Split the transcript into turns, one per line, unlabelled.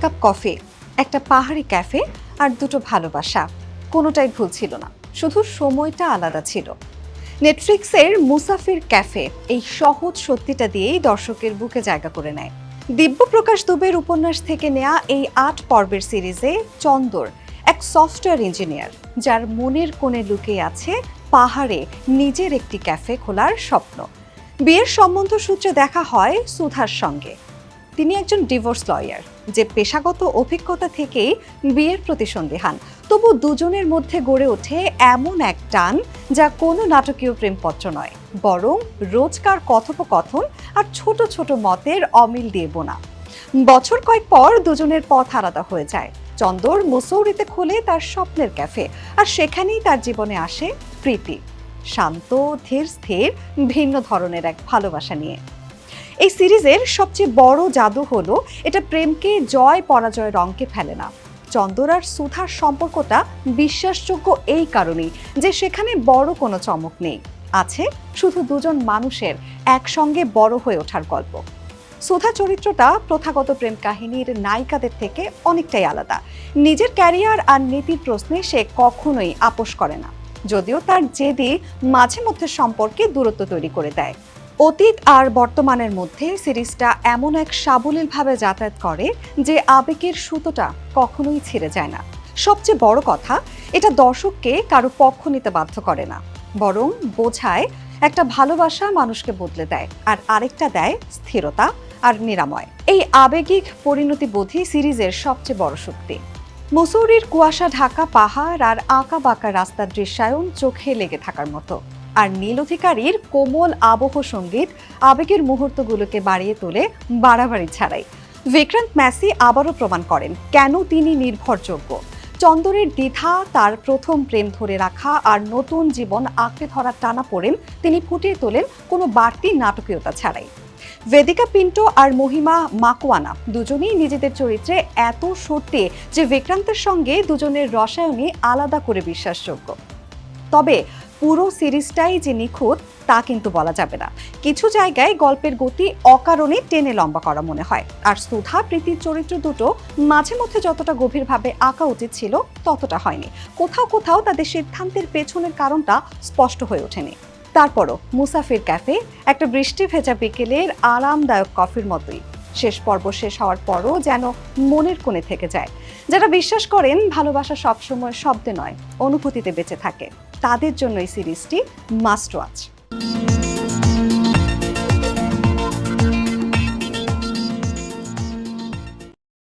Cup coffee, একটা পাহাড়ি cafe আর দুটো ভালোবাসা, কোনোটাই ভুল ছিল না, শুধু সময়টা আলাদা ছিল। নেটফ্লিক্সের মুসাফির ক্যাফে এই সহজ সত্যিটা দিয়েই দর্শকের বুকে জায়গা করে নেয়। দিব্যপ্রকাশ দুবের উপন্যাস থেকে নেয়া এই ৮ পর্বের সিরিজে চন্দর এক সফটওয়্যার ইঞ্জিনিয়ার, যার মনের কোণে লুকিয়ে আছে পাহাড়ে নিজের একটি ক্যাফে খোলার স্বপ্ন। বিয়ের সম্বন্ধ সূত্রে দেখা হয় সুধার সঙ্গে। তিনি একজন ডিভোর্স লয়ার, যে পেশাগত অভিজ্ঞতা থেকেই বিয়ের প্রতি সন্দিহান। তবু দুজনের মধ্যে গড়ে ওঠে এমন এক টান, যা কোনো নাটকীয় প্রেমপত্র নয়, বরং রোজকার কথোপকথন আর ছোট ছোট মতের অমিল দিয়ে বোনা। বছর কয়েক পর দুজনের পথ আলাদা হয়ে যায়। চন্দর মুসৌরিতে খোলে তার স্বপ্নের ক্যাফে, আর সেখানেই তার জীবনে আসে প্রীতি, শান্ত ধীর স্থির ভিন্ন ধরনের এক ভালোবাসা নিয়ে। এই সিরিজের সবচেয়ে বড় জাদু হলো এটা প্রেমকে জয় পরাজয়ের অঙ্কে ফেলে না। চন্দর আর সুধার সম্পর্কটা বিশ্বাসযোগ্য এই কারণেই যে সেখানে বড় কোনো চমক নেই, আছে শুধু দুজন মানুষের একসঙ্গে বড় হয়ে ওঠার গল্প। সুধা চরিত্রটা প্রথাগত প্রেম কাহিনীর নায়িকাদের থেকে অনেকটাই আলাদা। নিজের ক্যারিয়ার আর নীতির প্রশ্নে সে কখনোই আপোষ করে না, যদিও তার জেদি মাঝে মধ্যে সম্পর্কে দূরত্ব তৈরি করে দেয়। অতীত আর বর্তমানের মধ্যে সিরিজটা এমন এক সাবলীলভাবে যাতায়াত করে যে আবেগের সুতোটা কখনোই ছিঁড়ে যায় না। সবচেয়ে বড় কথা, এটা দর্শককে কারো পক্ষ নিতে বাধ্য করে না, বরং বোঝায় একটা ভালোবাসা মানুষকে বদলে দেয়, আর আরেকটা দেয় স্থিরতা আর নিরাময়। এই আবেগিক পরিণতিবোধই সিরিজের সবচেয়ে বড় শক্তি। মুসৌরির কুয়াশা ঢাকা পাহাড় আর আঁকা বাঁকা রাস্তার দৃশ্যায়ন চোখে লেগে থাকার মতো, আর নীল অধিকারীর কোমল আবহ সঙ্গীত আবেগের মুহূর্তগুলোকে বাড়িয়ে তোলে বাড়াবাড়ি ছাড়াই। বিক্রান্ত ম্যাসি আবারও প্রমাণ করেন কেন তিনি নির্ভরযোগ্য। চন্দরের দ্বিধা, তার প্রথম প্রেম ধরে রাখা আর নতুন জীবন আঁকড়ে ধরার টানাপোড়েন তিনি ফুটিয়ে তোলেন কোনো বাড়তি নাটকীয়তা ছাড়াই। বেদিকা পিন্টো আর মহিমা মাকওয়ানা দুজনেই নিজেদের চরিত্রে এত সত্যি যে বিক্রান্তের সঙ্গে দুজনের রসায়নই আলাদা করে বিশ্বাসযোগ্য। তবে পুরো সিরিজটাই যে নিখুঁত তা কিন্তু বলা যাবে না। কিছু জায়গায় গল্পের গতি অকারণে টেনে লম্বা করা মনে হয়, আর সুধা প্রীতির চরিত্র দুটো মাঝে মধ্যে যতটা গভীরভাবে আঁকা উচিত ছিল ততটা হয়নি। কোথাও কোথাও তাদের সিদ্ধান্তের পেছনের কারণটা স্পষ্ট হয়ে ওঠেনি। তারপরও মুসাফির ক্যাফে একটা বৃষ্টি ভেজা বিকেলের আরামদায়ক কফির মতোই। শেষ পর্ব শেষ হওয়ার পরও যেন মনের কোণে থেকে যায়। যারা বিশ্বাস করেন ভালোবাসা সবসময় শব্দে নয়, অনুভূতিতে বেঁচে থাকে, তাদের জন্য এই সিরিজটি মাস্ট ওয়াচ।